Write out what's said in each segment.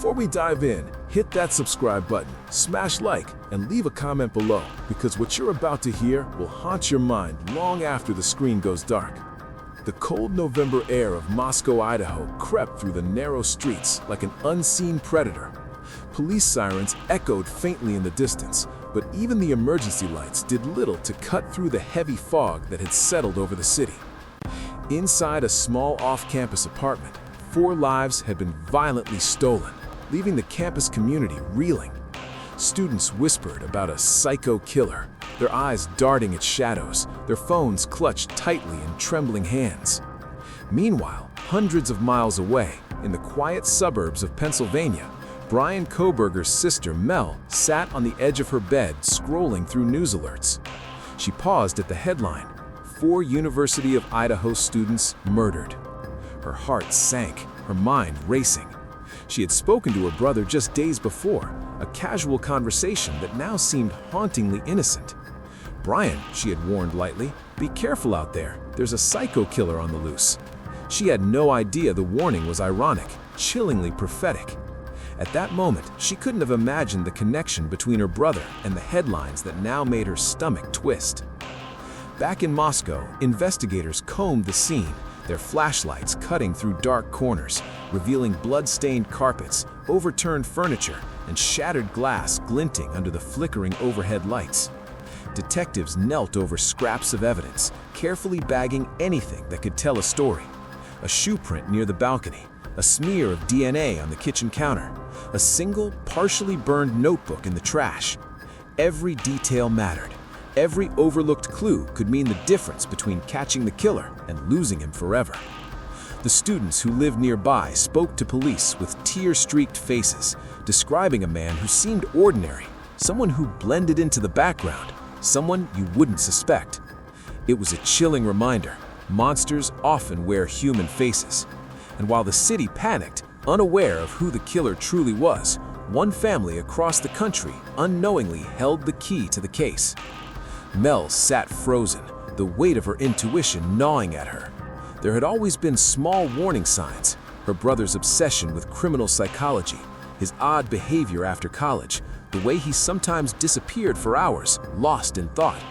Before we dive in, hit that subscribe button, smash like, and leave a comment below, because what you're about to hear will haunt your mind long after the screen goes dark. The cold November air of Moscow, Idaho crept through the narrow streets like an unseen predator. Police sirens echoed faintly in the distance, but even the emergency lights did little to cut through the heavy fog that had settled over the city. Inside a small off-campus apartment, 4 lives had been violently stolen, leaving the campus community reeling. Students whispered about a psycho killer, their eyes darting at shadows, their phones clutched tightly in trembling hands. Meanwhile, hundreds of miles away, in the quiet suburbs of Pennsylvania, Bryan Kohberger's sister Mel sat on the edge of her bed scrolling through news alerts. She paused at the headline, 4 University of Idaho students murdered. Her heart sank, her mind racing. She had spoken to her brother just days before, a casual conversation that now seemed hauntingly innocent. "Bryan," she had warned lightly, "be careful out there. There's a psycho killer on the loose." She had no idea the warning was ironic, chillingly prophetic. At that moment, she couldn't have imagined the connection between her brother and the headlines that now made her stomach twist. Back in Moscow, investigators combed the scene, their flashlights cutting through dark corners, revealing blood-stained carpets, overturned furniture, and shattered glass glinting under the flickering overhead lights. Detectives knelt over scraps of evidence, carefully bagging anything that could tell a story. A shoe print near the balcony, a smear of DNA on the kitchen counter, a single, partially burned notebook in the trash. Every detail mattered. Every overlooked clue could mean the difference between catching the killer and losing him forever. The students who lived nearby spoke to police with tear-streaked faces, describing a man who seemed ordinary, someone who blended into the background, someone you wouldn't suspect. It was a chilling reminder. Monsters often wear human faces. And while the city panicked, unaware of who the killer truly was, one family across the country unknowingly held the key to the case. Mel sat frozen, the weight of her intuition gnawing at her. There had always been small warning signs: her brother's obsession with criminal psychology, his odd behavior after college, the way he sometimes disappeared for hours, lost in thought.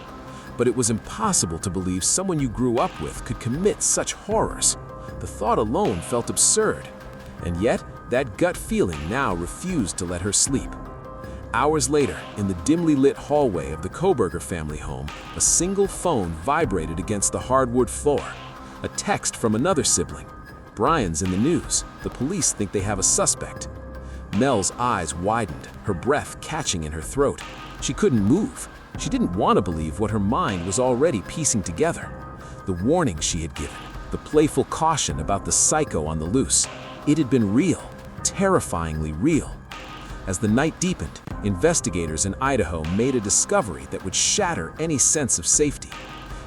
But it was impossible to believe someone you grew up with could commit such horrors. The thought alone felt absurd. And yet, that gut feeling now refused to let her sleep. Hours later, in the dimly lit hallway of the Kohberger family home, a single phone vibrated against the hardwood floor. A text from another sibling. "Bryan's in the news. The police think they have a suspect." Mel's eyes widened, her breath catching in her throat. She couldn't move. She didn't want to believe what her mind was already piecing together. The warning she had given, the playful caution about the psycho on the loose, it had been real, terrifyingly real. As the night deepened, investigators in Idaho made a discovery that would shatter any sense of safety.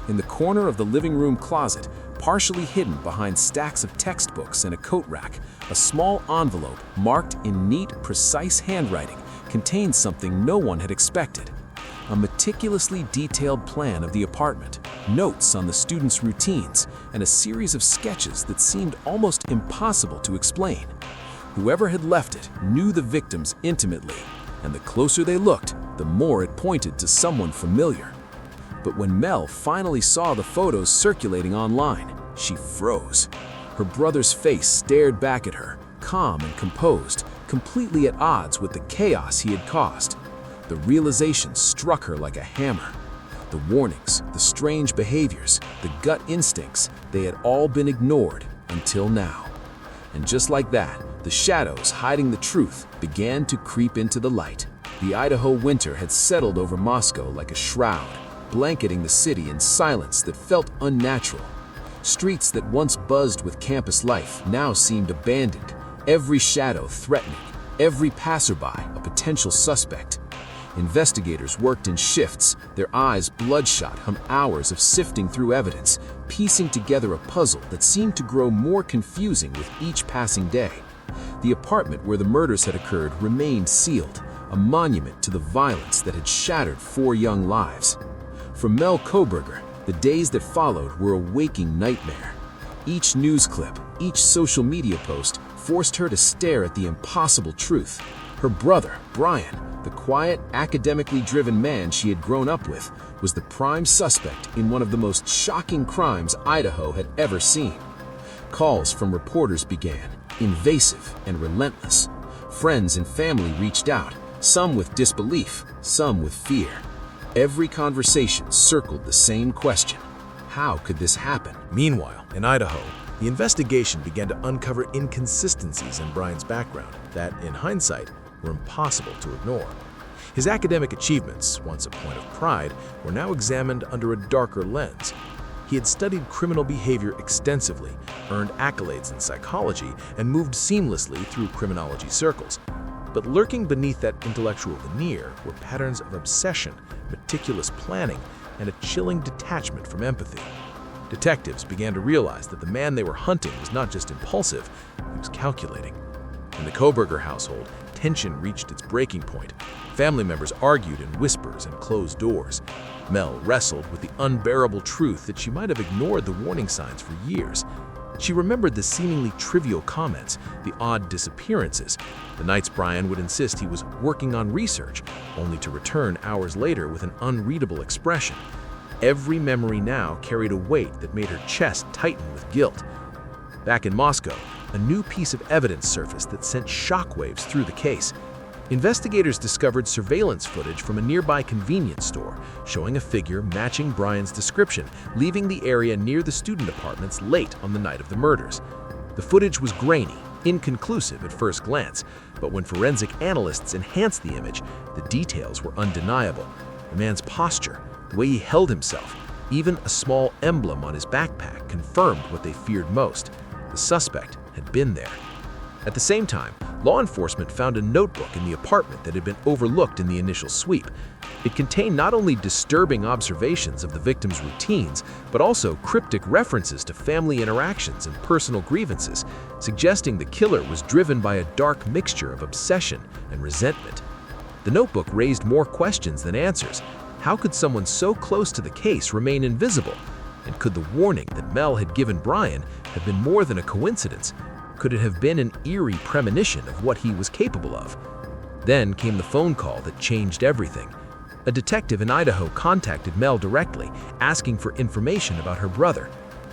In the corner of the living room closet, partially hidden behind stacks of textbooks and a coat rack, a small envelope marked in neat, precise handwriting contained something no one had expected. A meticulously detailed plan of the apartment, notes on the students' routines, and a series of sketches that seemed almost impossible to explain. Whoever had left it knew the victims intimately, and the closer they looked, the more it pointed to someone familiar. But when Mel finally saw the photos circulating online, she froze. Her brother's face stared back at her, calm and composed, completely at odds with the chaos he had caused. The realization struck her like a hammer. The warnings, the strange behaviors, the gut instincts, they had all been ignored until now. And just like that, the shadows hiding the truth began to creep into the light. The Idaho winter had settled over Moscow like a shroud, blanketing the city in silence that felt unnatural. Streets that once buzzed with campus life now seemed abandoned, every shadow threatening, every passerby a potential suspect. Investigators worked in shifts, their eyes bloodshot from hours of sifting through evidence, piecing together a puzzle that seemed to grow more confusing with each passing day. The apartment where the murders had occurred remained sealed, a monument to the violence that had shattered 4 young lives. For Mel Kohberger, the days that followed were a waking nightmare. Each news clip, each social media post forced her to stare at the impossible truth. Her brother, Bryan, the quiet, academically driven man she had grown up with, was the prime suspect in one of the most shocking crimes Idaho had ever seen. Calls from reporters began, invasive and relentless. Friends and family reached out, some with disbelief, some with fear. Every conversation circled the same question: how could this happen? Meanwhile, in Idaho, the investigation began to uncover inconsistencies in Bryan's background that, in hindsight, were impossible to ignore. His academic achievements, once a point of pride, were now examined under a darker lens. He had studied criminal behavior extensively, earned accolades in psychology, and moved seamlessly through criminology circles. But lurking beneath that intellectual veneer were patterns of obsession, meticulous planning, and a chilling detachment from empathy. Detectives began to realize that the man they were hunting was not just impulsive, he was calculating. In the Kohberger household, tension reached its breaking point. Family members argued in whispers and closed doors. Mel wrestled with the unbearable truth that she might have ignored the warning signs for years. She remembered the seemingly trivial comments, the odd disappearances, the nights Bryan would insist he was working on research, only to return hours later with an unreadable expression. Every memory now carried a weight that made her chest tighten with guilt. Back in Moscow, a new piece of evidence surfaced that sent shockwaves through the case. Investigators discovered surveillance footage from a nearby convenience store, showing a figure matching Bryan's description, leaving the area near the student apartments late on the night of the murders. The footage was grainy, inconclusive at first glance, but when forensic analysts enhanced the image, the details were undeniable. The man's posture, the way he held himself, even a small emblem on his backpack confirmed what they feared most: the suspect had been there. At the same time, law enforcement found a notebook in the apartment that had been overlooked in the initial sweep. It contained not only disturbing observations of the victim's routines, but also cryptic references to family interactions and personal grievances, suggesting the killer was driven by a dark mixture of obsession and resentment. The notebook raised more questions than answers. How could someone so close to the case remain invisible? And could the warning that Mel had given Bryan have been more than a coincidence? Could it have been an eerie premonition of what he was capable of? Then came the phone call that changed everything. A detective in Idaho contacted Mel directly, asking for information about her brother.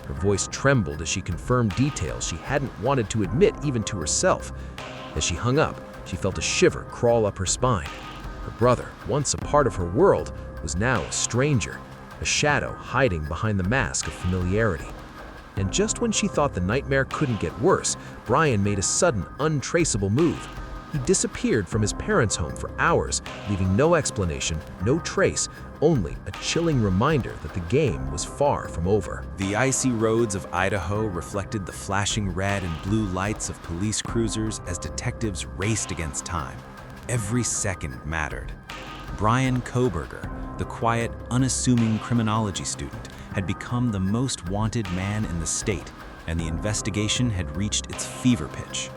Her voice trembled as she confirmed details she hadn't wanted to admit even to herself. As she hung up, she felt a shiver crawl up her spine. Her brother, once a part of her world, was now a stranger, a shadow hiding behind the mask of familiarity. And just when she thought the nightmare couldn't get worse, Bryan made a sudden, untraceable move. He disappeared from his parents' home for hours, leaving no explanation, no trace, only a chilling reminder that the game was far from over. The icy roads of Idaho reflected the flashing red and blue lights of police cruisers as detectives raced against time. Every second mattered. Bryan Kohberger, the quiet, unassuming criminology student, had become the most wanted man in the state, and the investigation had reached its fever pitch.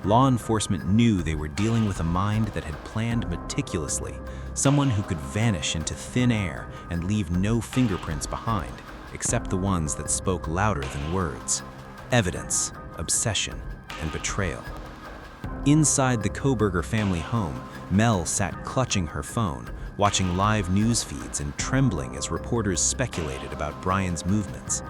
Law enforcement knew they were dealing with a mind that had planned meticulously, someone who could vanish into thin air and leave no fingerprints behind, except the ones that spoke louder than words: evidence, obsession, and betrayal. Inside the Kohberger family home, Mel sat clutching her phone, watching live news feeds and trembling as reporters speculated about Bryan's movements.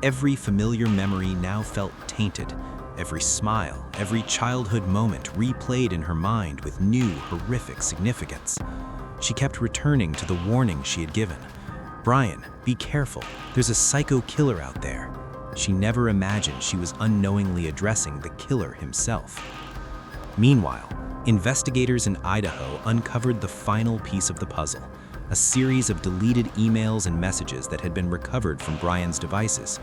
Every familiar memory now felt tainted. Every smile, every childhood moment replayed in her mind with new, horrific significance. She kept returning to the warning she had given. "Bryan, be careful. There's a psycho killer out there." She never imagined she was unknowingly addressing the killer himself. Meanwhile, investigators in Idaho uncovered the final piece of the puzzle: a series of deleted emails and messages that had been recovered from Bryan's devices.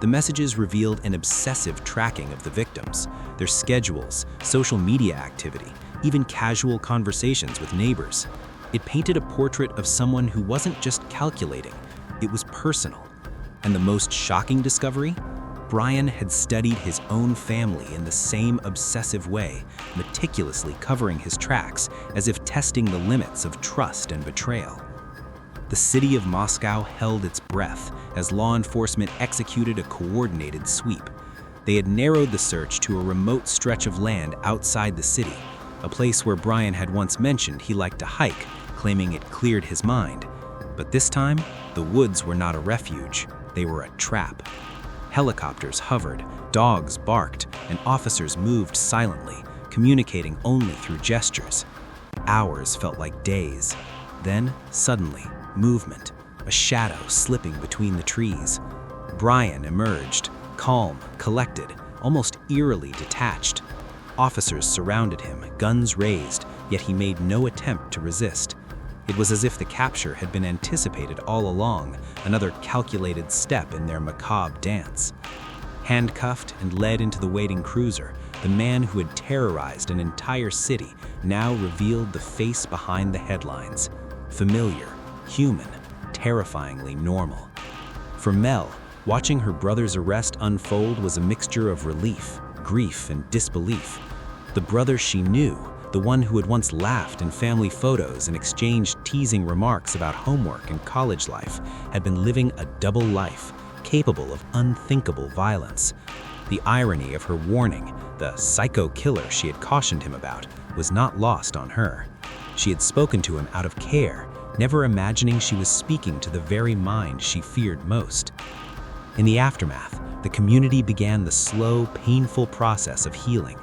The messages revealed an obsessive tracking of the victims, their schedules, social media activity, even casual conversations with neighbors. It painted a portrait of someone who wasn't just calculating, it was personal. And the most shocking discovery? Bryan had studied his own family in the same obsessive way, meticulously covering his tracks as if testing the limits of trust and betrayal. The city of Moscow held its breath as law enforcement executed a coordinated sweep. They had narrowed the search to a remote stretch of land outside the city, a place where Bryan had once mentioned he liked to hike, claiming it cleared his mind. But this time, the woods were not a refuge, they were a trap. Helicopters hovered, dogs barked, and officers moved silently, communicating only through gestures. Hours felt like days. Then, suddenly, movement, a shadow slipping between the trees. Bryan emerged, calm, collected, almost eerily detached. Officers surrounded him, guns raised, yet he made no attempt to resist. It was as if the capture had been anticipated all along, another calculated step in their macabre dance. Handcuffed and led into the waiting cruiser, the man who had terrorized an entire city now revealed the face behind the headlines. Familiar, human, terrifyingly normal. For Mel, watching her brother's arrest unfold was a mixture of relief, grief, and disbelief. The brother she knew, the one who had once laughed in family photos and exchanged teasing remarks about homework and college life, had been living a double life, capable of unthinkable violence. The irony of her warning, the psycho killer she had cautioned him about, was not lost on her. She had spoken to him out of care, never imagining she was speaking to the very mind she feared most. In the aftermath, the community began the slow, painful process of healing.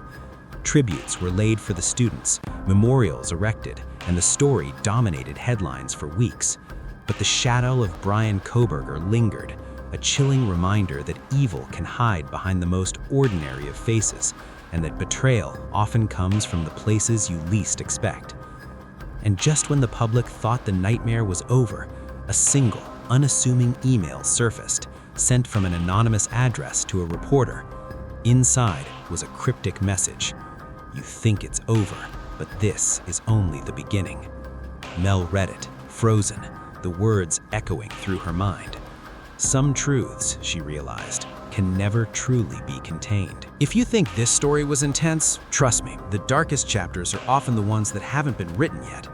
Tributes were laid for the students, memorials erected, and the story dominated headlines for weeks. But the shadow of Bryan Kohberger lingered, a chilling reminder that evil can hide behind the most ordinary of faces, and that betrayal often comes from the places you least expect. And just when the public thought the nightmare was over, a single, unassuming email surfaced, sent from an anonymous address to a reporter. Inside was a cryptic message. "You think it's over, but this is only the beginning." Mel read it, frozen, the words echoing through her mind. Some truths, she realized, can never truly be contained. If you think this story was intense, trust me, the darkest chapters are often the ones that haven't been written yet.